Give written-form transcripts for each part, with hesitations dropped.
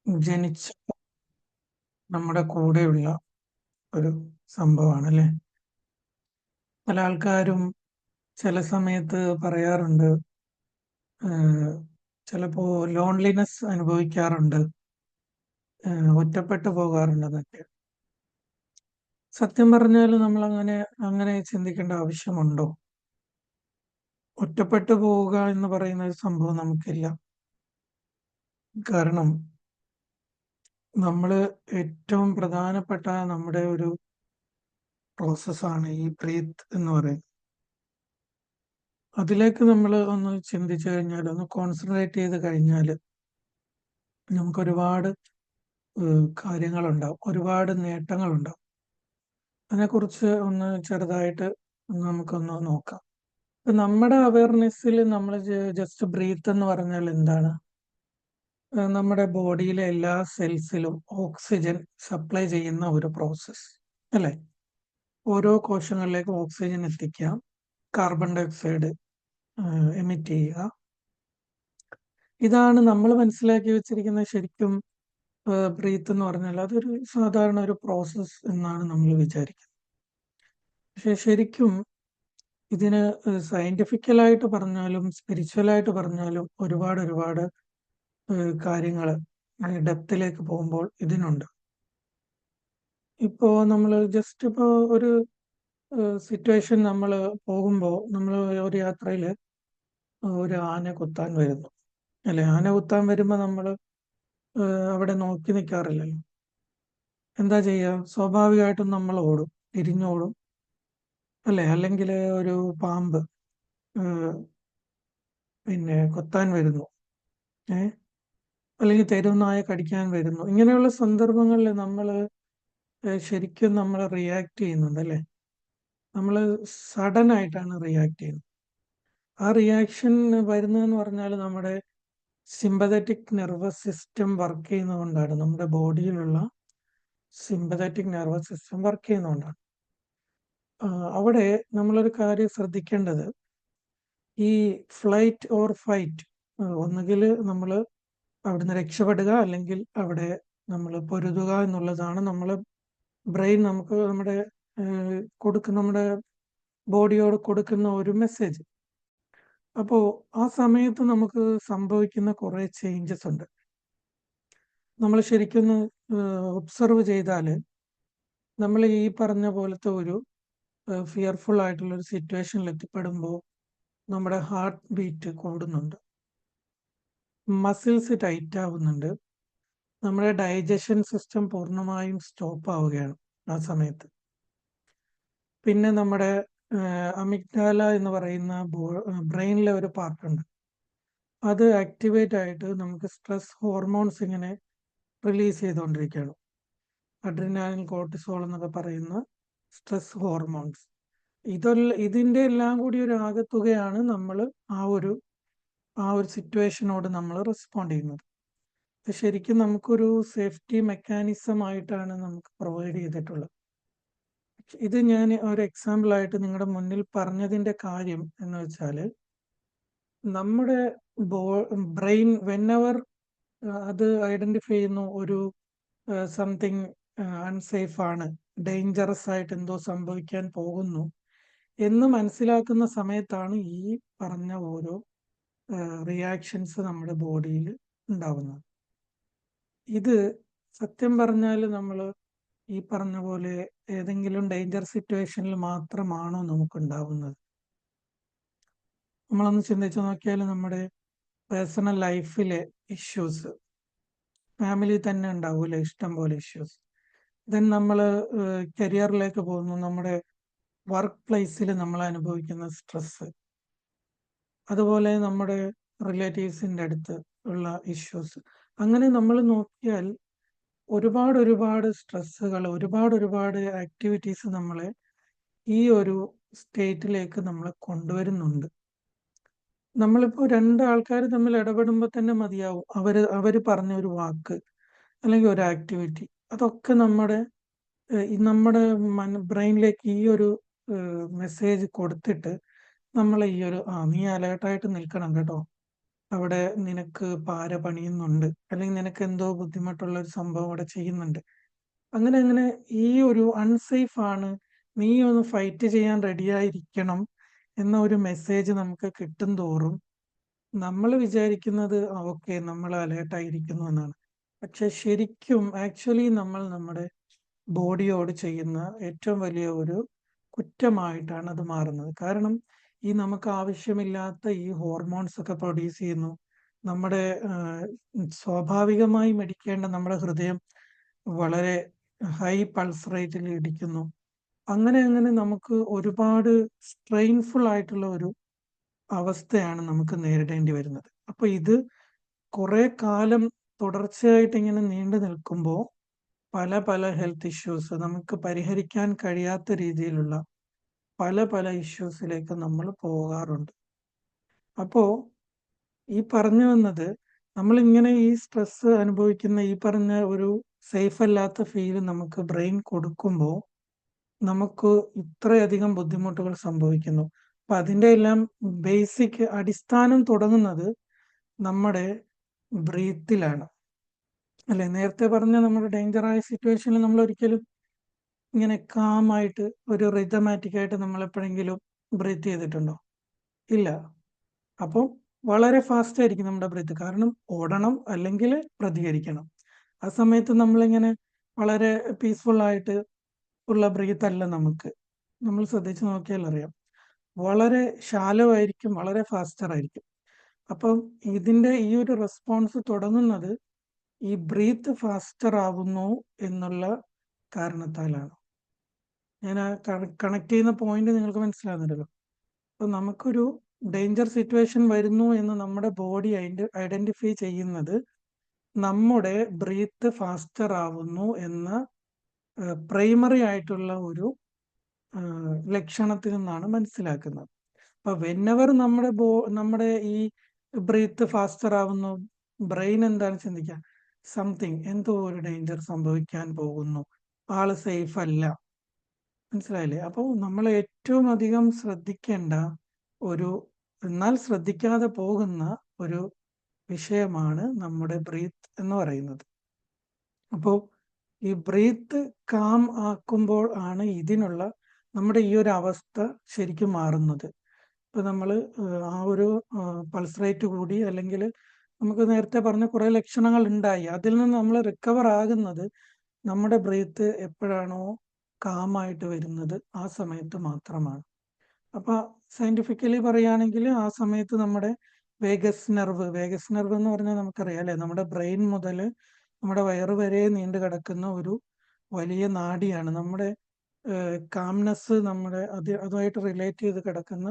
ജനിച്ച നമ്മുടെ കൂടെയുള്ള ഒരു സംഭവമാണ് അല്ലേ? പല ആൾക്കാരും ചില സമയത്ത് പറയാറുണ്ട്, ചിലപ്പോ ലോൺലിനെസ് അനുഭവിക്കാറുണ്ട്, ഒറ്റപ്പെട്ടു പോകാറുണ്ടെന്നൊക്കെ. സത്യം പറഞ്ഞാൽ നമ്മൾ അങ്ങനെ ചിന്തിക്കേണ്ട ആവശ്യമുണ്ടോ? ഒറ്റപ്പെട്ടു പോവുക എന്ന് പറയുന്ന ഒരു സംഭവം നമുക്കില്ല. കാരണം നമ്മൾ ഏറ്റവും പ്രധാനപ്പെട്ട നമ്മുടെ ഒരു പ്രോസസ്സാണ് ഈ ബ്രീത്ത് എന്ന് പറയുന്നത്. അതിലേക്ക് നമ്മൾ ഒന്ന് ചിന്തിച്ചു കഴിഞ്ഞാൽ, ഒന്ന് കോൺസെൻട്രേറ്റ് ചെയ്ത് കഴിഞ്ഞാൽ നമുക്ക് ഒരുപാട് കാര്യങ്ങളുണ്ടാവും, ഒരുപാട് നേട്ടങ്ങളുണ്ടാവും. അതിനെക്കുറിച്ച് ഒന്ന് ചെറുതായിട്ട് നമുക്കൊന്ന് നോക്കാം. ഇപ്പൊ നമ്മുടെ അവയർനെസ്സിൽ നമ്മൾ ജസ്റ്റ് ബ്രീത്ത് എന്ന് പറഞ്ഞാൽ എന്താണ്? നമ്മുടെ ബോഡിയിലെ എല്ലാ സെൽസിലും ഓക്സിജൻ സപ്ലൈ ചെയ്യുന്ന ഒരു പ്രോസസ്സ് അല്ലേ? ഓരോ കോശങ്ങളിലേക്കും ഓക്സിജൻ എത്തിക്കാം, കാർബൺ ഡൈ ഓക്സൈഡ് എമിറ്റ് ചെയ്യുക. ഇതാണ് നമ്മൾ മനസ്സിലാക്കി വെച്ചിരിക്കുന്ന ശരിക്കും ബ്രീത്ത് എന്ന് പറഞ്ഞാൽ അതൊരു സാധാരണ ഒരു പ്രോസസ്സ് എന്നാണ് നമ്മൾ വിചാരിക്കുന്നത്. പക്ഷെ ശരിക്കും ഇതിന് സയന്റിഫിക്കലായിട്ട് പറഞ്ഞാലും സ്പിരിച്വലായിട്ട് പറഞ്ഞാലും ഒരുപാട് കാര്യങ്ങൾ ഡെപ്തിലേക്ക് പോകുമ്പോൾ ഇതിനുണ്ട്. ഇപ്പോ നമ്മൾ ജസ്റ്റ് ഇപ്പോൾ ഒരു സിറ്റുവേഷൻ നമ്മൾ പോകുമ്പോൾ, നമ്മൾ ഒരു യാത്രയിൽ ഒരു ആന കുത്താൻ വരുന്നു അല്ലെ? ആന കുത്താൻ വരുമ്പോൾ നമ്മൾ അവിടെ നോക്കി നിൽക്കാറില്ലല്ലോ. എന്താ ചെയ്യുക? സ്വാഭാവികമായിട്ടും നമ്മൾ ഓടും, തിരിഞ്ഞോടും അല്ലെ? അല്ലെങ്കിൽ ഒരു പാമ്പ് പിന്നെ കൊത്താൻ വരുന്നു, അല്ലെങ്കിൽ തെരുവ് നായ കടിക്കാൻ വരുന്നു. ഇങ്ങനെയുള്ള സന്ദർഭങ്ങളിൽ നമ്മൾ ശരിക്കും നമ്മൾ റിയാക്ട് ചെയ്യുന്നുണ്ട് അല്ലെ? നമ്മൾ സഡൻ ആയിട്ടാണ് റിയാക്ട് ചെയ്യുന്നത്. ആ റിയാക്ഷൻ വരുന്നതെന്ന് പറഞ്ഞാൽ നമ്മുടെ സിമ്പതറ്റിക് നെർവസ് സിസ്റ്റം വർക്ക് ചെയ്യുന്നതുകൊണ്ടാണ്. നമ്മുടെ ബോഡിയിലുള്ള സിമ്പതറ്റിക് നെർവസ് സിസ്റ്റം വർക്ക് ചെയ്യുന്നതുകൊണ്ടാണ്. അവിടെ നമ്മളൊരു കാര്യം ശ്രദ്ധിക്കേണ്ടത്, ഈ ഫ്ലൈറ്റ് ഓർ ഫൈറ്റ്, ഒന്നുകിൽ നമ്മൾ അവിടുന്ന് രക്ഷപ്പെടുക അല്ലെങ്കിൽ അവിടെ നമ്മൾ പൊരുതുക എന്നുള്ളതാണ് നമ്മൾ ബ്രെയിൻ നമുക്ക് നമ്മുടെ നമ്മുടെ ബോഡിയോട് കൊടുക്കുന്ന ഒരു മെസ്സേജ്. അപ്പോൾ ആ സമയത്ത് നമുക്ക് സംഭവിക്കുന്ന കുറേ ചേഞ്ചസ് ഉണ്ട്. നമ്മൾ ശരിക്കും ഒബ്സർവ് ചെയ്താൽ നമ്മൾ ഈ പറഞ്ഞ പോലത്തെ ഒരു ഫിയർഫുൾ ആയിട്ടുള്ള ഒരു സിറ്റുവേഷനിൽ എത്തിപ്പെടുമ്പോൾ നമ്മുടെ ഹാർട്ട് ബീറ്റ് കൂടുന്നുണ്ട്, മസിൽസ് ടൈറ്റ് ആവുന്നുണ്ട്, നമ്മുടെ ഡൈജഷൻ സിസ്റ്റം പൂർണ്ണമായും സ്റ്റോപ്പ് ആവുകയാണ് ആ സമയത്ത്. പിന്നെ നമ്മുടെ അമിഗ്ഡാല എന്ന് പറയുന്ന ബ്രെയിനിലെ ഒരു പാർട്ടുണ്ട്, അത് ആക്ടിവേറ്റ് ആയിട്ട് നമുക്ക് സ്ട്രെസ് ഹോർമോൺസ് ഇങ്ങനെ റിലീസ് ചെയ്തുകൊണ്ടിരിക്കുകയാണ്. അഡ്രിനാലിൻ, കോർട്ടിസോൾ എന്നൊക്കെ പറയുന്ന സ്ട്രെസ് ഹോർമോൺസ്. ഇതിൻ്റെ എല്ലാം കൂടി ഒരു ആകത്തുകയാണ് നമ്മൾ ആ ഒരു സിറ്റുവേഷനോട് നമ്മൾ റെസ്പോണ്ട് ചെയ്യുന്നത്. ശരിക്കും നമുക്കൊരു സേഫ്റ്റി മെക്കാനിസം ആയിട്ടാണ് നമുക്ക് പ്രൊവൈഡ് ചെയ്തിട്ടുള്ളത്. ഇത് ഞാൻ ഒരു എക്സാമ്പിൾ ആയിട്ട് നിങ്ങളുടെ മുന്നിൽ പറഞ്ഞതിന്റെ കാര്യം എന്ന് വെച്ചാൽ, നമ്മുടെ ബ്രെയിൻ വെന്നെവർ അത് ഐഡന്റിഫൈ ചെയ്യുന്നു ഒരു സംതിങ് അൺസേഫ് ആണ്, ഡേഞ്ചറസ് ആയിട്ട് എന്തോ സംഭവിക്കാൻ പോകുന്നു എന്ന് മനസ്സിലാക്കുന്ന സമയത്താണ് ഈ പറഞ്ഞ ഓരോ റിയാക്ഷൻസ് നമ്മുടെ ബോഡിയിൽ ഉണ്ടാവുന്നത്. ഇത് സത്യം പറഞ്ഞാൽ നമ്മൾ ഈ പറഞ്ഞ പോലെ ഏതെങ്കിലും ഡേഞ്ചർ സിറ്റുവേഷനിൽ മാത്രമാണോ നമുക്കുണ്ടാവുന്നത്? നമ്മളൊന്ന് ചിന്തിച്ചു നോക്കിയാൽ നമ്മുടെ പേഴ്സണൽ ലൈഫിലെ ഇഷ്യൂസ്, ഫാമിലി തന്നെ ഉണ്ടാവൂലെ ഇഷ്ടം പോലെ ഇഷ്യൂസ്. ദെൻ നമ്മൾ കരിയറിലേക്ക് പോകുന്നു, നമ്മുടെ വർക്ക് പ്ലേസിൽ നമ്മൾ അനുഭവിക്കുന്ന സ്ട്രെസ്, അതുപോലെ നമ്മുടെ റിലേറ്റീവ്സിൻ്റെ അടുത്ത് ഉള്ള ഇഷ്യൂസ്. അങ്ങനെ നമ്മൾ നോക്കിയാൽ ഒരുപാട് സ്ട്രെസ്സുകൾ, ഒരുപാട് ആക്ടിവിറ്റീസ് നമ്മളെ ഈ ഒരു സ്റ്റേറ്റിലേക്ക് നമ്മളെ കൊണ്ടുവരുന്നുണ്ട്. നമ്മളിപ്പോൾ രണ്ടാൾക്കാർ തമ്മിൽ ഇടപെടുമ്പോൾ തന്നെ മതിയാവും, അവര് പറഞ്ഞ ഒരു വാക്ക് അല്ലെങ്കിൽ ഒരു ആക്ടിവിറ്റി, അതൊക്കെ നമ്മുടെ ബ്രെയിനിലേക്ക് ഈ ഒരു മെസ്സേജ് കൊടുത്തിട്ട് നമ്മളെ ഈ ഒരു നീ അലേർട്ടായിട്ട് നിൽക്കണം കേട്ടോ, അവിടെ നിനക്ക് പാര പണിയുന്നുണ്ട്, അല്ലെങ്കിൽ നിനക്ക് എന്തോ ബുദ്ധിമുട്ടുള്ള ഒരു സംഭവം അവിടെ ചെയ്യുന്നുണ്ട്. അങ്ങനെ അങ്ങനെ ഈ ഒരു അൺസേഫ് ആണ്, നീ ഒന്ന് ഫൈറ്റ് ചെയ്യാൻ റെഡിയായിരിക്കണം എന്ന ഒരു മെസ്സേജ് നമുക്ക് കിട്ടും തോറും നമ്മൾ വിചാരിക്കുന്നത് ഓക്കെ നമ്മൾ അലേർട്ടായിരിക്കുന്നു എന്നാണ്. പക്ഷെ ശരിക്കും ആക്ച്വലി നമ്മൾ നമ്മുടെ ബോഡിയോട് ചെയ്യുന്ന ഏറ്റവും വലിയ ഒരു കുറ്റമായിട്ടാണ് അത് മാറുന്നത്. കാരണം ഈ നമുക്ക് ആവശ്യമില്ലാത്ത ഈ ഹോർമോൺസ് ഒക്കെ പ്രൊഡ്യൂസ് ചെയ്യുന്നു. നമ്മുടെ സ്വാഭാവികമായി മിടിക്കേണ്ട നമ്മുടെ ഹൃദയം വളരെ ഹൈ പൾസ് റേറ്റിൽ ഇടിക്കുന്നു. അങ്ങനെ അങ്ങനെ നമുക്ക് ഒരുപാട് സ്ട്രെയിൻഫുൾ ആയിട്ടുള്ള ഒരു അവസ്ഥയാണ് നമുക്ക് നേരിടേണ്ടി വരുന്നത്. അപ്പൊ ഇത് കുറെ കാലം തുടർച്ചയായിട്ട് ഇങ്ങനെ നീണ്ടു നിൽക്കുമ്പോൾ പല പല ഹെൽത്ത് ഇഷ്യൂസ്, നമുക്ക് പരിഹരിക്കാൻ കഴിയാത്ത രീതിയിലുള്ള പല പല ഇഷ്യൂസിലേക്ക് നമ്മൾ പോകാറുണ്ട്. അപ്പോ ഈ പറഞ്ഞു വന്നത്, നമ്മൾ ഇങ്ങനെ ഈ സ്ട്രെസ് അനുഭവിക്കുന്ന ഈ പറഞ്ഞ ഒരു സേഫ് അല്ലാത്ത ഫീൽ നമുക്ക് ബ്രെയിൻ കൊടുക്കുമ്പോൾ നമുക്ക് ഇത്രയധികം ബുദ്ധിമുട്ടുകൾ സംഭവിക്കുന്നു. അപ്പൊ അതിന്റെ എല്ലാം ബേസിക് അടിസ്ഥാനം തുടങ്ങുന്നത് നമ്മുടെ ബ്രീത്തിലാണ്, അല്ലെ? നേരത്തെ പറഞ്ഞ നമ്മുടെ ഡേഞ്ചറായ സിറ്റുവേഷനിൽ നമ്മൾ ഒരിക്കലും ഇങ്ങനെ കാമായിട്ട് ഒരു റിതമാറ്റിക് ആയിട്ട് നമ്മൾ എപ്പോഴെങ്കിലും ബ്രീത്ത് ചെയ്തിട്ടുണ്ടോ? ഇല്ല. അപ്പം വളരെ ഫാസ്റ്റ് ആയിരിക്കും നമ്മുടെ ബ്രീത്ത്, കാരണം ഓടണം അല്ലെങ്കിൽ പ്രതികരിക്കണം. ആ സമയത്ത് നമ്മളിങ്ങനെ വളരെ പീസ്ഫുൾ ആയിട്ട് ഉള്ള ബ്രീത്ത് അല്ല നമുക്ക്. നമ്മൾ ശ്രദ്ധിച്ച് നോക്കിയാൽ അറിയാം, വളരെ ഷാലോ ആയിരിക്കും, വളരെ ഫാസ്റ്റർ ആയിരിക്കും. അപ്പം ഇതിന്റെ ഈ ഒരു റെസ്പോൺസ് തുടങ്ങുന്നത് ഈ ബ്രീത്ത് ഫാസ്റ്റർ ആവുന്നു എന്നുള്ള കാരണത്താലാണ്. ഞാൻ ആ കണക്ട് ചെയ്യുന്ന പോയിന്റ് നിങ്ങൾക്ക് മനസ്സിലാകുന്നുണ്ടല്ലോ. അപ്പൊ നമുക്കൊരു ഡേഞ്ചർ സിറ്റുവേഷൻ വരുന്നു എന്ന് നമ്മുടെ ബോഡി ഐഡന്റിഫൈ ചെയ്യുന്നത് നമ്മുടെ ബ്രീത്ത് ഫാസ്റ്റർ ആവുന്നു എന്ന പ്രൈമറി ആയിട്ടുള്ള ഒരു ലക്ഷണത്തിൽ നിന്നാണ് മനസ്സിലാക്കുന്നത്. അപ്പൊ വെന്നെവർ നമ്മുടെ ഈ ബ്രീത്ത് ഫാസ്റ്റർ ആവുന്നു, ബ്രെയിൻ എന്താണ് ചിന്തിക്കുക? സംതിങ്, എന്തോ ഒരു ഡേഞ്ചർ സംഭവിക്കാൻ പോകുന്നു, ആള് സേഫ് അല്ല. മനസ്സിലായില്ലേ? അപ്പോൾ നമ്മൾ ഏറ്റവും അധികം ശ്രദ്ധിക്കേണ്ട ഒരു, എന്നാൽ ശ്രദ്ധിക്കാതെ പോകുന്ന ഒരു വിഷയമാണ് നമ്മുടെ ബ്രീത്ത് എന്ന് പറയുന്നത്. അപ്പോൾ ഈ ബ്രീത്ത് കാം ആക്കുമ്പോൾ ആണ് ഇതിനുള്ള നമ്മുടെ ഈ ഒരു അവസ്ഥ ശരിക്കും മാറുന്നത്. ഇപ്പൊ നമ്മൾ ആ ഒരു പൾസ് റേറ്റ് കൂടി, അല്ലെങ്കിൽ നമുക്ക് നേരത്തെ പറഞ്ഞ കുറെ ലക്ഷണങ്ങൾ ഉണ്ടായി, അതിൽ നിന്ന് നമ്മൾ റിക്കവർ ആകുന്നത് നമ്മുടെ ബ്രീത്ത് എപ്പോഴാണോ കാമായിട്ട് വരുന്നത് ആ സമയത്ത് മാത്രമാണ്. അപ്പൊ സയന്റിഫിക്കലി പറയുകയാണെങ്കിൽ ആ സമയത്ത് നമ്മുടെ വേഗസ് നെർവ് എന്ന് പറഞ്ഞാൽ നമുക്കറിയാം അല്ലെ, നമ്മുടെ ബ്രെയിൻ മുതൽ നമ്മുടെ വയറ് വരെ നീണ്ടു കിടക്കുന്ന ഒരു വലിയ നാഡിയാണ്. നമ്മുടെ കാംനെസ് നമ്മുടെ അതുമായിട്ട് റിലേറ്റ് ചെയ്ത് കിടക്കുന്ന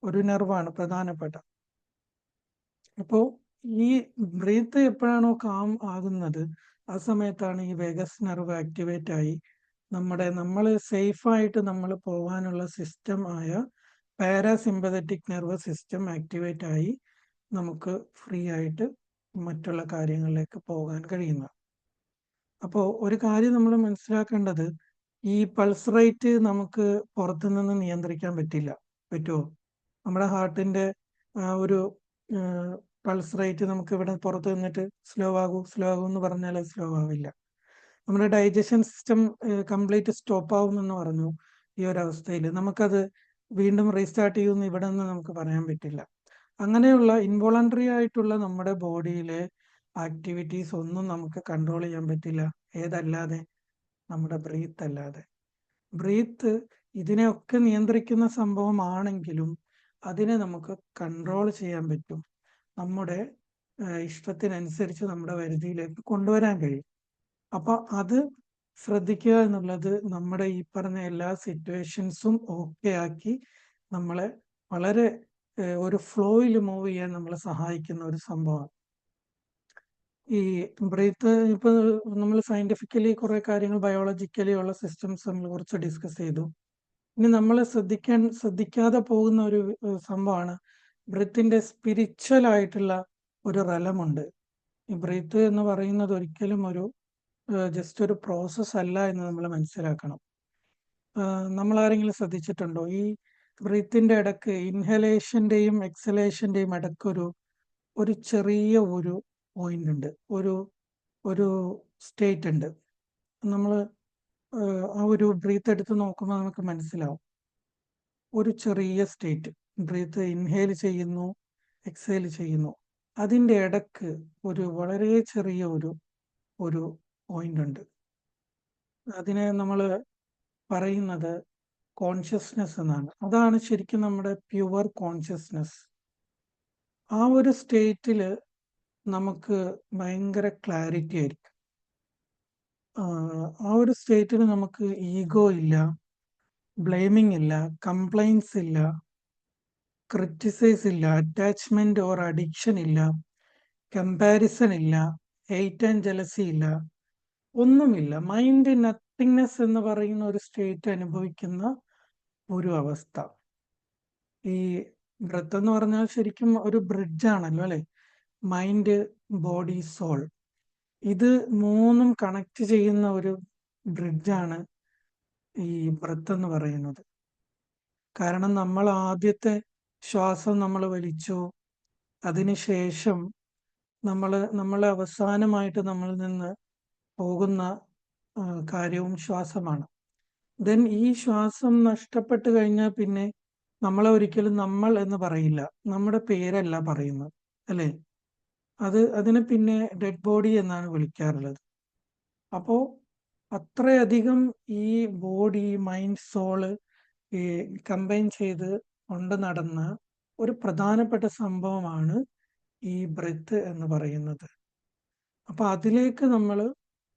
ഒരു നെർവാണ് പ്രധാനപ്പെട്ട. അപ്പോൾ ഈ ബ്രീത്ത് എപ്പോഴാണോ കാം ആകുന്നത് ആ സമയത്താണ് ഈ വേഗസ് നെർവ് ആക്ടിവേറ്റ് ആയി നമ്മൾ സേഫായിട്ട് നമ്മൾ പോകാനുള്ള സിസ്റ്റം ആയ പാരാസിമ്പതറ്റിക് നെർവസ് സിസ്റ്റം ആക്ടിവേറ്റ് ആയി നമുക്ക് ഫ്രീ ആയിട്ട് മറ്റുള്ള കാര്യങ്ങളിലേക്ക് പോകാൻ കഴിയുന്നത്. അപ്പോൾ ഒരു കാര്യം നമ്മൾ മനസ്സിലാക്കേണ്ടത്, ഈ പൾസ് റേറ്റ് നമുക്ക് പുറത്തു നിന്ന് നിയന്ത്രിക്കാൻ പറ്റുമോ? നമ്മുടെ ഹാർട്ടിന്റെ ഒരു പൾസ് റേറ്റ് നമുക്ക് ഇവിടെ പുറത്ത് നിന്നിട്ട് സ്ലോ ആകൂ എന്ന് പറഞ്ഞാൽ സ്ലോ ആവില്ല. നമ്മുടെ ഡൈജഷൻ സിസ്റ്റം കംപ്ലീറ്റ് സ്റ്റോപ്പ് ആവുമെന്ന് പറഞ്ഞു. ഈ ഒരു അവസ്ഥയിൽ നമുക്കത് വീണ്ടും റീസ്റ്റാർട്ട് ചെയ്യുമെന്ന് ഇവിടെ നിന്ന് നമുക്ക് പറയാൻ പറ്റില്ല. അങ്ങനെയുള്ള ഇൻവോളണ്ടറി ആയിട്ടുള്ള നമ്മുടെ ബോഡിയിലെ ആക്ടിവിറ്റീസ് ഒന്നും നമുക്ക് കൺട്രോൾ ചെയ്യാൻ പറ്റില്ല. ഏതല്ലാതെ? നമ്മുടെ ബ്രീത്ത് അല്ലാതെ. ബ്രീത്ത് ഇതിനെയൊക്കെ നിയന്ത്രിക്കുന്ന സംഭവമാണെങ്കിലും അതിനെ നമുക്ക് കൺട്രോൾ ചെയ്യാൻ പറ്റും. നമ്മുടെ ഇഷ്ടത്തിനനുസരിച്ച് നമ്മുടെ പരിധിയിലേക്ക് കൊണ്ടുവരാൻ കഴിയും. അപ്പൊ അത് ശ്രദ്ധിക്കുക എന്നുള്ളത് നമ്മുടെ ഈ പറഞ്ഞ എല്ലാ സിറ്റുവേഷൻസും ഓക്കെ ആക്കി നമ്മളെ വളരെ ഒരു ഫ്ലോയിൽ മൂവ് ചെയ്യാൻ നമ്മളെ സഹായിക്കുന്ന ഒരു സംഭവമാണ് ഈ ബ്രീത്ത്. ഇപ്പൊ നമ്മൾ സയന്റിഫിക്കലി കുറെ കാര്യങ്ങൾ, ബയോളജിക്കലി ഉള്ള സിസ്റ്റംസ് നമ്മൾ കുറച്ച് ഡിസ്കസ് ചെയ്തു. ഇനി നമ്മൾ ശ്രദ്ധിക്കാതെ പോകുന്ന ഒരു സംഭവമാണ് ബ്രീത്തിന്റെ സ്പിരിച്വൽ ആയിട്ടുള്ള ഒരു റലമുണ്ട്. ഈ ബ്രീത്ത് എന്ന് പറയുന്നത് ഒരിക്കലും ഒരു ജസ്റ്റ് ഒരു പ്രോസസ് അല്ല എന്ന് നമ്മൾ മനസ്സിലാക്കണം. നമ്മൾ ആരെങ്കിലും ശ്രദ്ധിച്ചിട്ടുണ്ടോ, ഈ ബ്രീത്തിന്റെ ഇടക്ക് ഇൻഹലേഷന്റെയും എക്സലേഷന്റെയും ഇടക്കൊരു ഒരു ചെറിയ ഒരു പോയിന്റ് ഉണ്ട്, ഒരു ഒരു സ്റ്റേറ്റ് ഉണ്ട്. നമ്മൾ ആ ഒരു ബ്രീത്ത് എടുത്ത് നോക്കുമ്പോൾ നമുക്ക് മനസ്സിലാവും. ഒരു ചെറിയ സ്റ്റേറ്റ്, ബ്രീത്ത് ഇൻഹേൽ ചെയ്യുന്നു, എക്സേൽ ചെയ്യുന്നു, അതിൻ്റെ ഇടക്ക് ഒരു വളരെ ചെറിയ ഒരു പോയിന്റ് ഉണ്ട്. അതിനെ നമ്മൾ പറയുന്നത് കോൺഷ്യസ്നെസ് എന്നാണ്. അതാണ് ശരിക്കും നമ്മുടെ പ്യുവർ കോൺഷ്യസ്നെസ്. ആ ഒരു സ്റ്റേറ്റിൽ നമുക്ക് ഭയങ്കര ക്ലാരിറ്റി ആയിരിക്കും. ആ ഒരു സ്റ്റേറ്റിൽ നമുക്ക് ഈഗോ ഇല്ല, ബ്ലെയിമിംഗ് ഇല്ല, കംപ്ലൈൻസ് ഇല്ല, ക്രിറ്റിസൈസ് ഇല്ല, അറ്റാച്ച്മെന്റ് ഓർ അഡിക്ഷൻ ഇല്ല, കമ്പാരിസൺ ഇല്ല, ഹെയ്റ്റ് ആൻഡ് ജലസി ഇല്ല, ഒന്നുമില്ല. മൈൻഡ് നത്തിങ്നെസ് എന്ന് പറയുന്ന ഒരു സ്റ്റേറ്റ് അനുഭവിക്കുന്ന ഒരു അവസ്ഥ. ഈ ബ്രത്ത് എന്ന് പറഞ്ഞാൽ ശരിക്കും ഒരു ബ്രിഡ്ജാണല്ലോ അല്ലെ? മൈൻഡ്, ബോഡി, സോൾ, ഇത് മൂന്നും കണക്ട് ചെയ്യുന്ന ഒരു ബ്രിഡ്ജാണ് ഈ ബ്രത്ത് എന്ന് പറയുന്നത്. കാരണം നമ്മൾ ആദ്യത്തെ ശ്വാസം നമ്മൾ വലിച്ചു, അതിനുശേഷം നമ്മൾ അവസാനമായിട്ട് നമ്മളിൽ നിന്ന് പോകുന്ന കാര്യവും ശ്വാസമാണ്. ദെൻ ഈ ശ്വാസം നഷ്ടപ്പെട്ട് കഴിഞ്ഞാൽ പിന്നെ നമ്മളെ ഒരിക്കലും നമ്മൾ എന്ന് പറയില്ല, നമ്മുടെ പേരല്ല പറയുന്നത് അല്ലേ? അതിനെ പിന്നെ ഡെഡ് ബോഡി എന്നാണ് വിളിക്കാറുള്ളത്. അപ്പോ അത്രയധികം ഈ ബോഡി, മൈൻഡ്, സോള് ഈ കമ്പൈൻ ചെയ്ത് കൊണ്ട് നടന്ന ഒരു പ്രധാനപ്പെട്ട സംഭവമാണ് ഈ ബ്രെത്ത് എന്ന് പറയുന്നത്. അപ്പൊ അതിലേക്ക് നമ്മൾ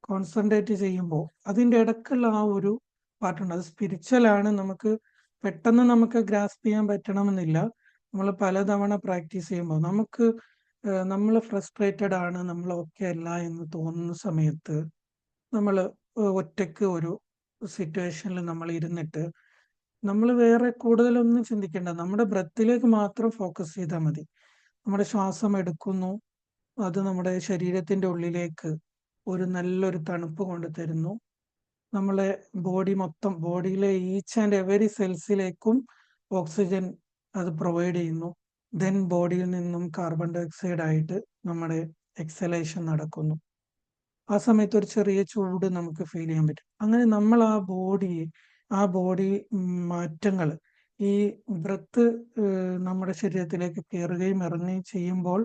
കോൺസെൻട്രേറ്റ് ചെയ്യുമ്പോൾ അതിൻ്റെ ഇടക്കുള്ള ആ ഒരു പാർട്ടുണ്ട്. അത് സ്പിരിച്വൽ ആണ്. നമുക്ക് പെട്ടെന്ന് നമുക്ക് ഗ്രാസ്പ് ചെയ്യാൻ പറ്റണമെന്നില്ല. നമ്മൾ പലതവണ പ്രാക്ടീസ് ചെയ്യുമ്പോൾ നമ്മൾ ഫ്രസ്ട്രേറ്റഡ് ആണ്, നമ്മൾ ഓക്കെ അല്ല എന്ന് തോന്നുന്ന സമയത്ത് നമ്മൾ ഒറ്റയ്ക്ക് ഒരു സിറ്റുവേഷനിൽ നമ്മൾ ഇരുന്നിട്ട് നമ്മൾ വേറെ കൂടുതലൊന്നും ചിന്തിക്കേണ്ട, നമ്മുടെ ബ്രത്തിലേക്ക് മാത്രം ഫോക്കസ് ചെയ്താൽ മതി. നമ്മുടെ ശ്വാസം എടുക്കുന്നു, അത് നമ്മുടെ ശരീരത്തിന്റെ ഉള്ളിലേക്ക് ഒരു നല്ലൊരു തണുപ്പ് കൊണ്ട് തരുന്നു. നമ്മളെ ബോഡിയിലെ ഈച്ച് ആൻഡ് എവരി സെൽസിലേക്കും ഓക്സിജൻ അത് പ്രൊവൈഡ് ചെയ്യുന്നു. ദെൻ ബോഡിയിൽ നിന്നും കാർബൺ ഡൈ ഓക്സൈഡ് ആയിട്ട് നമ്മുടെ എക്സലേഷൻ നടക്കുന്നു. ആ സമയത്ത് ഒരു ചെറിയ ചൂട് നമുക്ക് ഫീൽ ചെയ്യാൻ പറ്റും. അങ്ങനെ നമ്മൾ ആ ബോഡി മാറ്റങ്ങൾ, ഈ ബ്രത്ത് നമ്മുടെ ശരീരത്തിലേക്ക് കയറുകയും ഇറങ്ങുകയും ചെയ്യുമ്പോൾ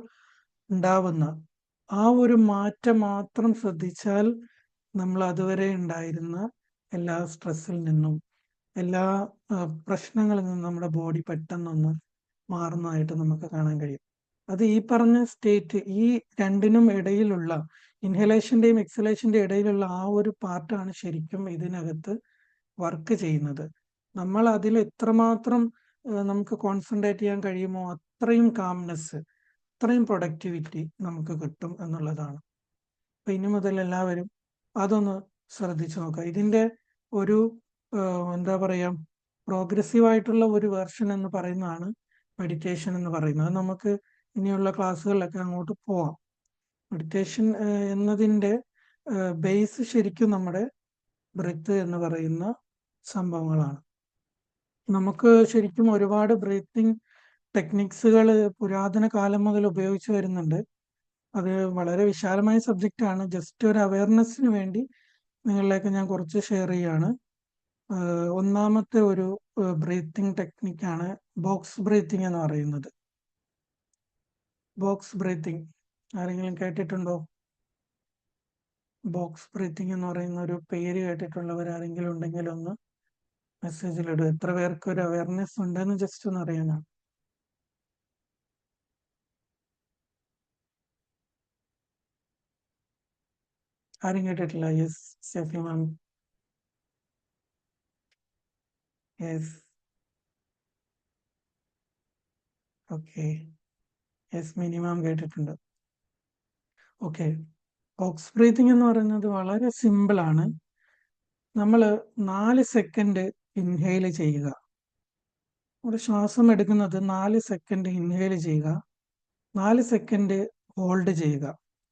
ഉണ്ടാവുന്ന ആ ഒരു മാറ്റം മാത്രം ശ്രദ്ധിച്ചാൽ നമ്മൾ അതുവരെ ഉണ്ടായിരുന്ന എല്ലാ സ്ട്രെസ്സിൽ നിന്നും, എല്ലാ പ്രശ്നങ്ങളിൽ നിന്നും നമ്മുടെ ബോഡി പെട്ടെന്നൊന്ന് മാറുന്നതായിട്ട് നമുക്ക് കാണാൻ കഴിയും. അത് ഈ പറഞ്ഞ സ്റ്റേറ്റ്, ഈ രണ്ടിനും ഇടയിലുള്ള ഇൻഹലേഷന്റെയും എക്സലേഷന്റെയും ഇടയിലുള്ള ആ ഒരു പാർട്ടാണ് ശരിക്കും ഇതിനകത്ത് വർക്ക് ചെയ്യുന്നത്. നമ്മൾ അതിൽ എത്രമാത്രം നമുക്ക് കോൺസെൻട്രേറ്റ് ചെയ്യാൻ കഴിയുമോ അത്രയും കാംനെസ്, അത്രയും പ്രൊഡക്ടിവിറ്റി നമുക്ക് കിട്ടും എന്നുള്ളതാണ്. അപ്പൊ ഇനി മുതൽ എല്ലാവരും അതൊന്ന് ശ്രദ്ധിച്ചു നോക്കുക. ഇതിന്റെ ഒരു എന്താ പറയാ, പ്രോഗ്രസീവ് ആയിട്ടുള്ള ഒരു വേർഷൻ എന്ന് പറയുന്നതാണ് മെഡിറ്റേഷൻ എന്ന് പറയുന്നത്. നമുക്ക് ഇനിയുള്ള ക്ലാസ്സുകളിലൊക്കെ അങ്ങോട്ട് പോവാം. മെഡിറ്റേഷൻ എന്നതിൻ്റെ ബേസ് ശരിക്കും നമ്മുടെ ബ്രീത്ത് എന്ന് പറയുന്ന സംഭവങ്ങളാണ്. നമുക്ക് ശരിക്കും ഒരുപാട് ബ്രീത്തിങ് ടെക്നിക്സുകൾ പുരാതന കാലം മുതൽ ഉപയോഗിച്ച് വരുന്നുണ്ട്. അത് വളരെ വിശാലമായ സബ്ജക്റ്റാണ്. ജസ്റ്റ് ഒരു അവയർനെസ്സിന് വേണ്ടി നിങ്ങളിലേക്ക് ഞാൻ കുറച്ച് ഷെയർ ചെയ്യാണ്. ഒന്നാമത്തെ ഒരു ബ്രീത്തിങ് ടെക്നിക്കാണ് ബോക്സ് ബ്രീത്തിങ് എന്ന് പറയുന്നത്. ബോക്സ് ബ്രീത്തിങ് ആരെങ്കിലും കേട്ടിട്ടുണ്ടോ? ബോക്സ് ബ്രീത്തിങ് എന്ന് പറയുന്ന ഒരു പേര് കേട്ടിട്ടുള്ളവർ ആരെങ്കിലും ഉണ്ടെങ്കിൽ ഒന്ന് മെസ്സേജിലിടുക. എത്ര പേർക്ക് ഒരു അവയർനെസ് ഉണ്ടെന്ന് ജസ്റ്റ് ഒന്ന് അറിയാനാണ്. ആരും കേട്ടിട്ടില്ല? Yes, Shefi ma'am. Yes, okay. Yes, minimum കേട്ടിട്ടുണ്ട്. ഓക്കെ. ബോക്സ് ബ്രീത്തിങ് എന്ന് പറയുന്നത് വളരെ സിമ്പിൾ ആണ്. നമ്മൾ 4 സെക്കൻഡ് ഇൻഹെയിൽ ചെയ്യുക. നമ്മുടെ ശ്വാസം എടുക്കുന്നത് 4 സെക്കൻഡ് ഇൻഹെയിൽ ചെയ്യുക, 4 സെക്കൻഡ് ഹോൾഡ് ചെയ്യുക,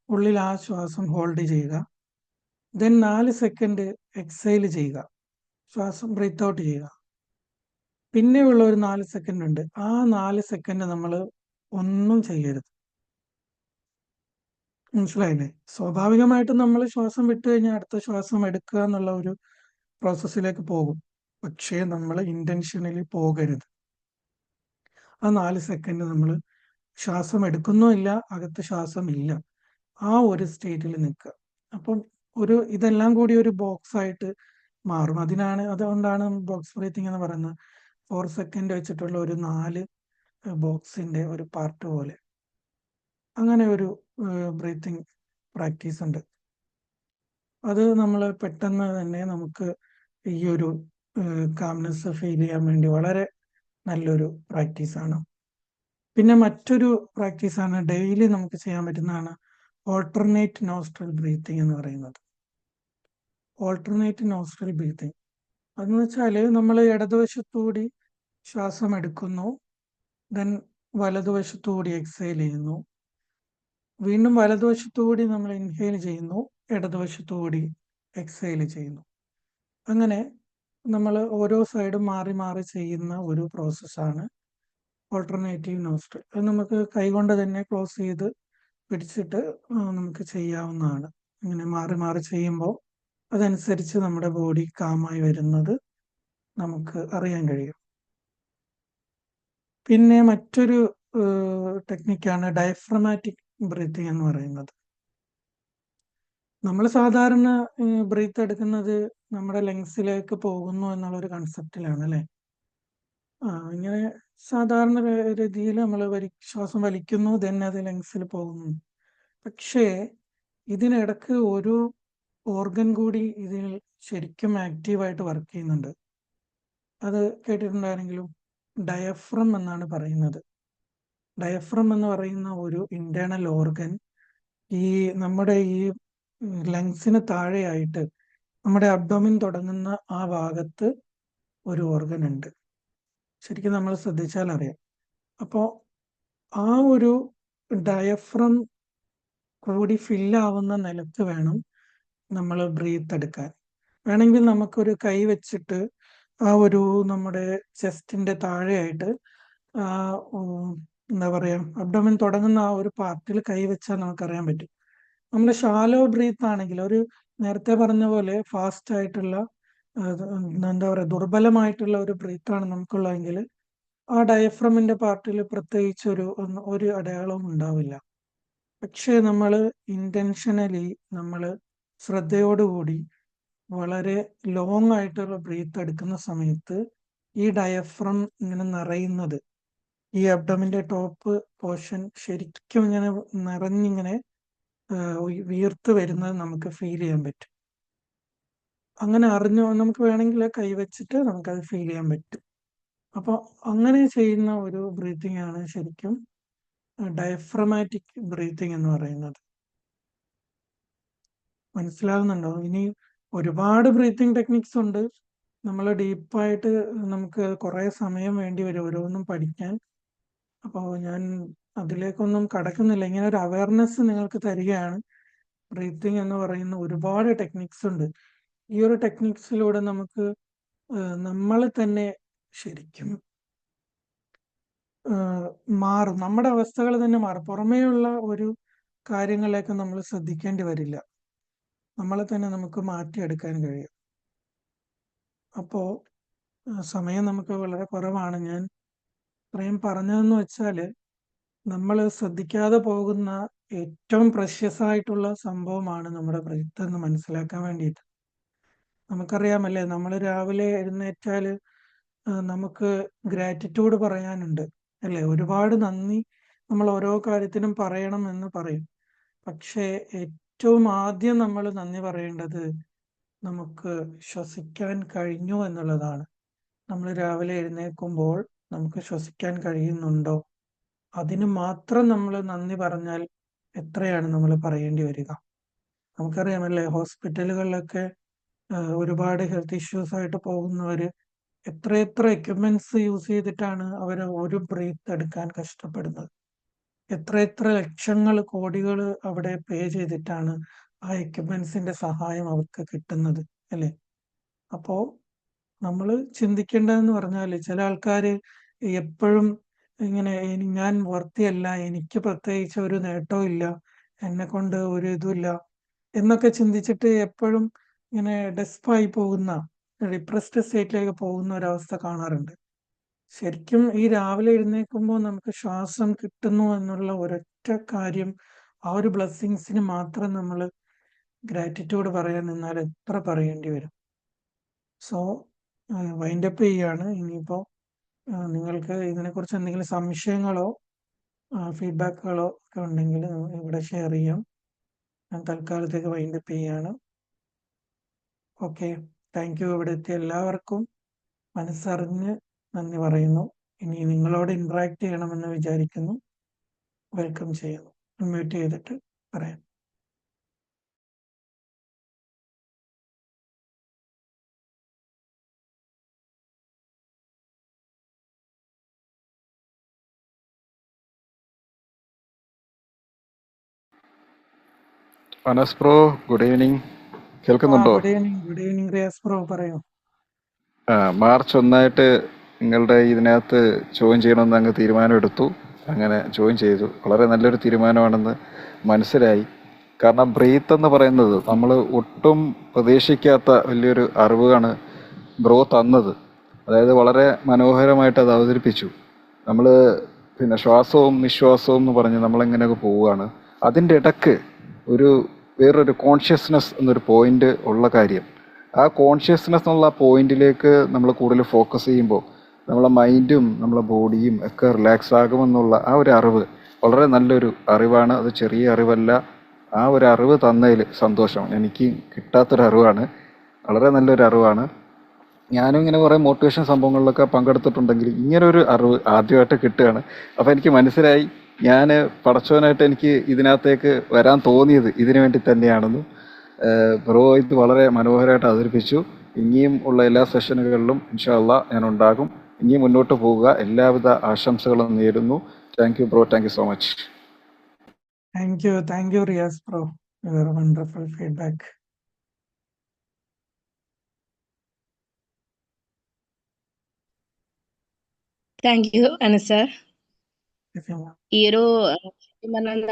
ഉള്ളിൽ ആ ശ്വാസം ഹോൾഡ് ചെയ്യുക. ദെൻ 4 സെക്കൻഡ് എക്സെയിൽ ചെയ്യുക, ശ്വാസം ബ്രീത്ത് ഔട്ട് ചെയ്യുക. പിന്നെയുള്ള ഒരു 4 സെക്കൻഡ് ഉണ്ട്. ആ 4 സെക്കൻഡ് നമ്മൾ ഒന്നും ചെയ്യരുത്. മനസ്സിലായില്ലേ? സ്വാഭാവികമായിട്ടും നമ്മൾ ശ്വാസം വിട്ടു കഴിഞ്ഞാൽ അടുത്ത ശ്വാസം എടുക്കുക എന്നുള്ള ഒരു പ്രോസസ്സിലേക്ക് പോകും. പക്ഷേ നമ്മൾ ഇന്റൻഷനലി പോകരുത്. ആ 4 സെക്കൻഡ് നമ്മൾ ശ്വാസം എടുക്കുന്നുമില്ല, അകത്ത് ശ്വാസം ഇല്ല, ആ ഒരു സ്റ്റേറ്റിൽ നിൽക്കുക. അപ്പം ഇതെല്ലാം കൂടി ഒരു ബോക്സ് ആയിട്ട് മാറും. അതുകൊണ്ടാണ് ബോക്സ് ബ്രീത്തിങ് എന്ന് പറയുന്നത്. 4 സെക്കൻഡ് വെച്ചിട്ടുള്ള ഒരു 4 ബോക്സിന്റെ ഒരു പാർട്ട് പോലെ. അങ്ങനെ ഒരു ബ്രീത്തിങ് പ്രാക്ടീസ് ഉണ്ട്. അത് നമ്മൾ പെട്ടെന്ന് തന്നെ നമുക്ക് ഈ ഒരു കാംനെസ് ഫീൽ ചെയ്യാൻ വേണ്ടി വളരെ നല്ലൊരു പ്രാക്ടീസാണ്. പിന്നെ മറ്റൊരു പ്രാക്ടീസാണ് ഡെയിലി നമുക്ക് ചെയ്യാൻ പറ്റുന്നതാണ് ഓൾട്ടർനേറ്റ് നോസ്ട്രൽ ബ്രീത്തിങ് എന്ന് പറയുന്നത്. ഓൾട്ടർനേറ്റ് നോസ്ട്രൽ ബ്രീത്തിങ് അതെന്ന് വെച്ചാൽ നമ്മൾ ഇടതുവശത്തുകൂടി ശ്വാസം എടുക്കുന്നു, ദെൻ വലതുവശത്തുകൂടി എക്സേൽ ചെയ്യുന്നു, വീണ്ടും വലതുവശത്തുകൂടി നമ്മൾ ഇൻഹെയിൽ ചെയ്യുന്നു, ഇടതുവശത്തുകൂടി എക്സേൽ ചെയ്യുന്നു. അങ്ങനെ നമ്മൾ ഓരോ സൈഡും മാറി മാറി ചെയ്യുന്ന ഒരു പ്രോസസ്സാണ് ഓൾട്ടർനേറ്റീവ് നോസ്ട്രൽ. അത് നമുക്ക് കൈകൊണ്ട് തന്നെ ക്ലോസ് ചെയ്ത് പിടിച്ചിട്ട് നമുക്ക് ചെയ്യാവുന്നതാണ്. ഇങ്ങനെ മാറി മാറി ചെയ്യുമ്പോൾ അതനുസരിച്ച് നമ്മുടെ ബോഡി കാമായി വരുന്നത് നമുക്ക് അറിയാൻ കഴിയും. പിന്നെ മറ്റൊരു ടെക്നിക്കാണ് ഡയഫ്രമാറ്റിക് ബ്രീത്തിങ് എന്ന് പറയുന്നത്. നമ്മൾ സാധാരണ ബ്രീത്ത് എടുക്കുന്നത് നമ്മുടെ ലങ്സിലേക്ക് പോകുന്നു എന്നുള്ളൊരു കൺസെപ്റ്റിലാണ് അല്ലേ. ഇങ്ങനെ സാധാരണ രീതിയിൽ നമ്മൾ ശ്വാസം വലിക്കുന്നു, ദെൻ അത് ലങ്സിൽ പോകുന്നു. പക്ഷേ ഇതിനിടക്ക് ഒരു ഓർഗൻ കൂടി ഇതിൽ ശരിക്കും ആക്റ്റീവായിട്ട് വർക്ക് ചെയ്യുന്നുണ്ട്. അത് കേട്ടിട്ടുണ്ടായിരുന്നെങ്കിലും ഡയഫ്രം എന്നാണ് പറയുന്നത്. ഡയഫ്രം എന്ന് പറയുന്ന ഒരു ഇന്റേണൽ ഓർഗൻ നമ്മുടെ ഈ ലങ്സിന് താഴെയായിട്ട് നമ്മുടെ അബ്ഡോമിൻ തുടങ്ങുന്ന ആ ഭാഗത്ത് ഒരു ഓർഗൻ ഉണ്ട്. ശരിക്കും നമ്മൾ ശ്രദ്ധിച്ചാൽ അറിയാം. അപ്പോൾ ആ ഒരു ഡയഫ്രം കൂടി ഫില്ലാവുന്ന നിലത്ത് വേണം നമ്മൾ ബ്രീത്ത് എടുക്കാൻ. വേണമെങ്കിൽ നമുക്കൊരു കൈ വെച്ചിട്ട് നമ്മുടെ ചെസ്റ്റിന്റെ താഴെയായിട്ട് എന്താ പറയാ, അബ്ഡോമിൻ തുടങ്ങുന്ന ആ ഒരു പാർട്ടിൽ കൈ വെച്ചാൽ നമുക്കറിയാൻ പറ്റും. നമ്മൾ ഷാലോ ബ്രീത്ത് ആണെങ്കിൽ, നേരത്തെ പറഞ്ഞ പോലെ ഫാസ്റ്റ് ആയിട്ടുള്ള എന്താ പറയുക, ദുർബലമായിട്ടുള്ള ഒരു ബ്രീത്താണ് നമുക്കുള്ളതെങ്കിൽ ആ ഡയഫ്രമിന്റെ പാർട്ടിൽ പ്രത്യേകിച്ച് ഒരു അടയാളവും ഉണ്ടാവില്ല. പക്ഷേ നമ്മൾ ഇന്റൻഷനലി നമ്മൾ ശ്രദ്ധയോടുകൂടി വളരെ ലോങ് ആയിട്ടുള്ള ബ്രീത്ത് എടുക്കുന്ന സമയത്ത് ഈ ഡയഫ്രം ഇങ്ങനെ നിറയുന്നത്, ഈ അബ്ഡമിന്റെ ടോപ്പ് പോർഷൻ ശരിക്കും ഇങ്ങനെ നിറഞ്ഞിങ്ങനെ വീർത്ത് വരുന്നത് നമുക്ക് ഫീൽ ചെയ്യാൻ പറ്റും. അങ്ങനെ നമുക്ക് വേണമെങ്കിൽ കൈവച്ചിട്ട് നമുക്കത് ഫീൽ ചെയ്യാൻ പറ്റും. അപ്പോൾ അങ്ങനെ ചെയ്യുന്ന ഒരു ബ്രീത്തിങ് ആണ് ശരിക്കും ഡയഫ്രമാറ്റിക് ബ്രീത്തിങ് എന്ന് പറയുന്നത്. മനസ്സിലാകുന്നുണ്ടോ? ഇനി ഒരുപാട് ബ്രീത്തിങ് ടെക്നിക്സ് ഉണ്ട്. നമ്മൾ ഡീപ്പായിട്ട് നമുക്ക് കുറേ സമയം വേണ്ടി വരും ഓരോന്നും പഠിക്കാൻ. അപ്പോൾ ഞാൻ അതിലേക്കൊന്നും കടക്കുന്നില്ല. ഇങ്ങനെ ഒരു അവയർനെസ് നിങ്ങൾക്ക് തരികയാണ്. ബ്രീത്തിങ് എന്ന് പറയുന്ന ഒരുപാട് ടെക്നിക്സ് ഉണ്ട്. ഈ ഒരു ടെക്നിക്സിലൂടെ നമുക്ക് നമ്മൾ തന്നെ ശരിക്കും മാറും. നമ്മുടെ അവസ്ഥകൾ തന്നെ മാറും. പുറമേയുള്ള ഒരു കാര്യങ്ങളിലേക്ക് നമ്മൾ ശ്രദ്ധിക്കേണ്ടി വരില്ല. നമ്മളെ തന്നെ നമുക്ക് മാറ്റിയെടുക്കാൻ കഴിയും. അപ്പോൾ സമയം നമുക്ക് വളരെ കുറവാണ്. ഞാൻ ഇത്രയും പറഞ്ഞതെന്ന് വെച്ചാൽ നമ്മൾ ശ്രദ്ധിക്കാതെ പോകുന്ന ഏറ്റവും പ്രഷ്യസ് ആയിട്ടുള്ള സംഭവമാണ് നമ്മുടെ ബ്രീത്ത് എന്ന് മനസ്സിലാക്കാൻ വേണ്ടിയിട്ട്. നമുക്കറിയാമല്ലേ, നമ്മൾ രാവിലെ എഴുന്നേറ്റാൽ നമുക്ക് ഗ്രാറ്റിറ്റ്യൂഡ് പറയാനുണ്ട് അല്ലേ. ഒരുപാട് നന്ദി നമ്മൾ ഓരോ കാര്യത്തിനും പറയണം എന്ന് പറയും. പക്ഷേ ഏറ്റവും ആദ്യം നമ്മൾ നന്ദി പറയേണ്ടത് നമുക്ക് ശ്വസിക്കാൻ കഴിഞ്ഞു എന്നുള്ളതാണ്. നമ്മൾ രാവിലെ എഴുന്നേൽക്കുമ്പോൾ നമുക്ക് ശ്വസിക്കാൻ കഴിയുന്നുണ്ടോ, അതിന് മാത്രം നമ്മൾ നന്ദി പറഞ്ഞാൽ എത്രയാണ് നമ്മൾ പറയേണ്ടി വരിക. നമുക്കറിയാമല്ലേ, ഹോസ്പിറ്റലുകളിലൊക്കെ ഒരുപാട് ഹെൽത്ത് ഇഷ്യൂസ് ആയിട്ട് പോകുന്നവര് എത്രയെത്ര എക്യുപ്മെന്റ്സ് യൂസ് ചെയ്തിട്ടാണ് അവർ ഒരു ബ്രീത്ത് എടുക്കാൻ കഷ്ടപ്പെടുന്നത്. എത്രയെത്ര ലക്ഷങ്ങൾ കോടികൾ അവിടെ പേ ചെയ്തിട്ടാണ് ആ എക്യുപ്മെന്റ്സിന്റെ സഹായം അവർക്ക് കിട്ടുന്നത് അല്ലേ. അപ്പോ നമ്മൾ ചിന്തിക്കേണ്ടതെന്ന് പറഞ്ഞാൽ, ചില ആൾക്കാർ എപ്പോഴും ഇങ്ങനെ ഞാൻ വർത്തിയല്ല, എനിക്ക് പ്രത്യേകിച്ച് ഒരു നേട്ടവും ഇല്ല, എന്നെ കൊണ്ട് ഒരു ഇതുമില്ല എന്നൊക്കെ ചിന്തിച്ചിട്ട് എപ്പോഴും ഇങ്ങനെ ഡെസ്പായി പോകുന്ന, ഡിപ്രസ്ഡ് സ്റ്റേറ്റിലേക്ക് പോകുന്ന ഒരവസ്ഥ കാണാറുണ്ട്. ശരിക്കും ഈ രാവിലെ എഴുന്നേൽക്കുമ്പോൾ നമുക്ക് ശ്വാസം കിട്ടുന്നു എന്നുള്ള ഒരൊറ്റ കാര്യം, ആ ഒരു ബ്ലെസ്സിങ്സിന് മാത്രം നമ്മൾ ഗ്രാറ്റിറ്റ്യൂഡ് പറയാൻ നിന്നാൽ എത്ര പറയേണ്ടി വരും. സോ വൈൻഡപ്പ് ചെയ്യാണ്. ഇനിയിപ്പോൾ നിങ്ങൾക്ക് ഇതിനെക്കുറിച്ച് എന്തെങ്കിലും സംശയങ്ങളോ ഫീഡ്ബാക്കുകളോ ഒക്കെ ഉണ്ടെങ്കിൽ ഇവിടെ ഷെയർ ചെയ്യാം. ഞാൻ തൽക്കാലത്തേക്ക് വൈൻഡപ്പ് ചെയ്യാണ്. Okay, thank you. ഇവിടെ എത്തിയ എല്ലാവർക്കും മനസ്സറിഞ്ഞ് നന്ദി പറയുന്നു. ഇനി നിങ്ങളോട് ഇന്ററാക്ട് ചെയ്യണമെന്ന് വിചാരിക്കുന്നു. വെൽക്കം ചെയ്യുന്നു. മ്യൂട്ട് ചെയ്തിട്ട് പറയാം. Anas bro, good evening. കേൾക്കുന്നുണ്ടോ? ഗുഡ് ഈവനിങ് റിയാസ് ബ്രോ, പറയൂ. മാർച്ച് 1 നിങ്ങളുടെ ഇതിനകത്ത് ജോയിൻ ചെയ്യണമെന്ന് അങ്ങ് തീരുമാനമെടുത്തു. അങ്ങനെ ജോയിൻ ചെയ്തു. വളരെ നല്ലൊരു തീരുമാനമാണെന്ന് മനസ്സിലായി. കാരണം ബ്രീത്ത് എന്ന് പറയുന്നത് നമ്മൾ ഒട്ടും പ്രതീക്ഷിക്കാത്ത വലിയൊരു അറിവാണ് ബ്രോ തന്നത്. അതായത് വളരെ മനോഹരമായിട്ട് അത് അവതരിപ്പിച്ചു. നമ്മൾ പിന്നെ ശ്വാസവും നിശ്വാസവും എന്ന് പറഞ്ഞ് നമ്മളിങ്ങനെയൊക്കെ പോവുകയാണ്. അതിൻ്റെ ഇടയ്ക്ക് ഒരു വേറൊരു കോൺഷ്യസ്നെസ് എന്നൊരു പോയിന്റ് ഉള്ള കാര്യം, ആ കോൺഷ്യസ്നെസ് എന്നുള്ള പോയിന്റിലേക്ക് നമ്മൾ കൂടുതൽ ഫോക്കസ് ചെയ്യുമ്പോൾ നമ്മളെ മൈൻഡും നമ്മളെ ബോഡിയും ഒക്കെ റിലാക്സ് ആകുമെന്നുള്ള ആ ഒരു അറിവ് വളരെ നല്ലൊരു അറിവാണ്. അത് ചെറിയ അറിവല്ല. ആ ഒരു അറിവ് തന്നതിൽ സന്തോഷം. എനിക്ക് കിട്ടാത്തൊരു അറിവാണ്, വളരെ നല്ലൊരു അറിവാണ്. ഞാനും ഇങ്ങനെ കുറേ മോട്ടിവേഷൻ സംഭവങ്ങളിലൊക്കെ പങ്കെടുത്തിട്ടുണ്ടെങ്കിൽ ഇങ്ങനെ ഒരു അറിവ് ആദ്യമായിട്ട് കിട്ടുകയാണ്. അപ്പോൾ എനിക്ക് മനസ്സിലായി ഞാൻ പടച്ചവനായിട്ട് എനിക്ക് ഇതിനകത്തേക്ക് വരാൻ തോന്നിയത് ഇതിനു വേണ്ടി തന്നെയാണെന്ന്. ബ്രോ ഇത് വളരെ മനോഹരമായിട്ട് അവതരിപ്പിച്ചു. ഇനിയും ഉള്ള എല്ലാ സെഷനുകളിലും ഇൻഷാ അള്ളാ ഞാൻ ഉണ്ടാകും. ഇനിയും മുന്നോട്ട് പോവുക. എല്ലാവിധ ആശംസകളും നേരുന്നു. Thank you bro, thank you so much. Thank you Riyas bro, your wonderful feedback. Thank you Anas sir. ഈ ഒരു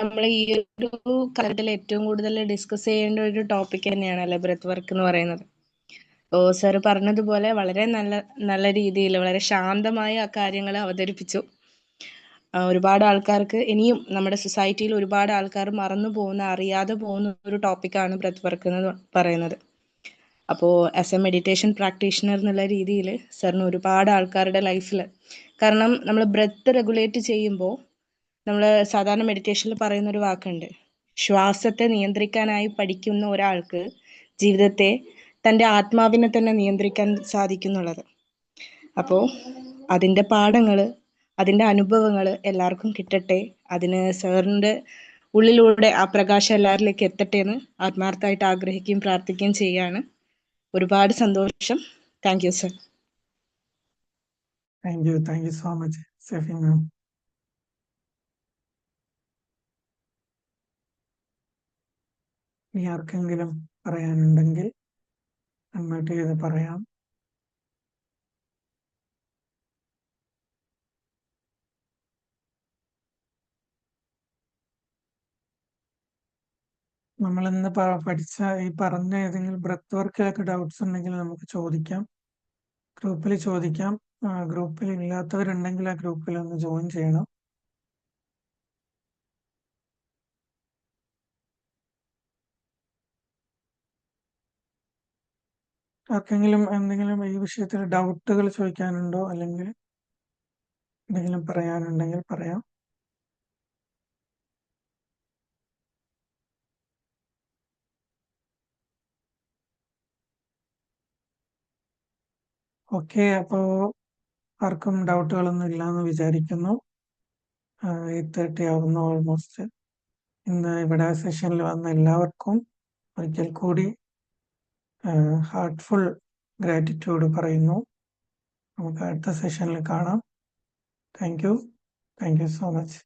നമ്മൾ ഈ ഒരു കാലത്തിൽ ഏറ്റവും കൂടുതൽ ഡിസ്കസ് ചെയ്യേണ്ട ഒരു ടോപ്പിക് തന്നെയാണല്ലോ ബ്രെത്ത് വർക്ക് എന്ന് പറയുന്നത്. സർ പറഞ്ഞതുപോലെ വളരെ നല്ല രീതിയിൽ വളരെ ശാന്തമായി ആ കാര്യങ്ങൾ അവതരിപ്പിച്ചു. ഒരുപാട് ആൾക്കാർക്ക് ഇനിയും നമ്മുടെ സൊസൈറ്റിയിൽ ഒരുപാട് ആൾക്കാർ മറന്നു പോകുന്ന, അറിയാതെ പോകുന്ന ഒരു ടോപ്പിക്കാണ് ബ്രെത്ത് വർക്ക് എന്ന് പറയുന്നത്. അപ്പോൾ ആസ് എ മെഡിറ്റേഷൻ പ്രാക്ടീഷണർ എന്നുള്ള രീതിയിൽ സാറിന് ഒരുപാട് ആൾക്കാരുടെ ലൈഫിൽ, കാരണം നമ്മൾ ബ്രെത്ത് റെഗുലേറ്റ് ചെയ്യുമ്പോൾ നമ്മൾ സാധാരണ മെഡിറ്റേഷനിൽ പറയുന്നൊരു വാക്കുണ്ട്, ശ്വാസത്തെ നിയന്ത്രിക്കാനായി പഠിക്കുന്ന ഒരാൾക്ക് ജീവിതത്തെ, തൻ്റെ ആത്മാവിനെ തന്നെ നിയന്ത്രിക്കാൻ സാധിക്കുന്നുള്ളത്. അപ്പോൾ അതിൻ്റെ പാഠങ്ങൾ, അതിൻ്റെ അനുഭവങ്ങൾ എല്ലാവർക്കും കിട്ടട്ടെ. അതിന് സാറിൻ്റെ ഉള്ളിലൂടെ ആ പ്രകാശം എല്ലാവരിലേക്ക് എത്തട്ടെ എന്ന് ആത്മാർത്ഥമായിട്ട് ആഗ്രഹിക്കുകയും പ്രാർത്ഥിക്കുകയും ചെയ്യാണ്. ഒരുപാട് സന്തോഷം. Thank you sir. Thank you so much Sefi ma'am. ഇനി ആർക്കെങ്കിലും പറയാനുണ്ടെങ്കിൽ അൺമ്യൂട്ട് ചെയ്ത് പറയാം. നമ്മളിന്ന് പഠിച്ച ഈ പറഞ്ഞ ഏതെങ്കിലും ബ്രെത്ത് വർക്കിലൊക്കെ ഡൗട്ട്സ് ഉണ്ടെങ്കിൽ നമുക്ക് ചോദിക്കാം, ഗ്രൂപ്പിൽ ചോദിക്കാം. ഗ്രൂപ്പിൽ ഇല്ലാത്തവരുണ്ടെങ്കിൽ ആ ഗ്രൂപ്പിൽ ഒന്ന് ജോയിൻ ചെയ്യണം. ആർക്കെങ്കിലും എന്തെങ്കിലും ഈ വിഷയത്തിൽ ഡൗട്ടുകൾ ചോദിക്കാനുണ്ടോ, അല്ലെങ്കിൽ എന്തെങ്കിലും പറയാനുണ്ടെങ്കിൽ പറയാം. ഓക്കെ, അപ്പോൾ ആർക്കും ഡൗട്ടുകളൊന്നും ഇല്ലാന്ന് വിചാരിക്കുന്നു. 8:30 ആവുന്നു ഓൾമോസ്റ്റ്. ഇന്ന് ഇവിടെ സെഷനിൽ വന്ന എല്ലാവർക്കും ഒരിക്കൽ കൂടി ഹാർട്ട്ഫുൾ ഗ്രാറ്റിറ്റ്യൂഡ് പറയുന്നു. നമുക്ക് അടുത്ത സെഷനിൽ കാണാം. Thank you so much.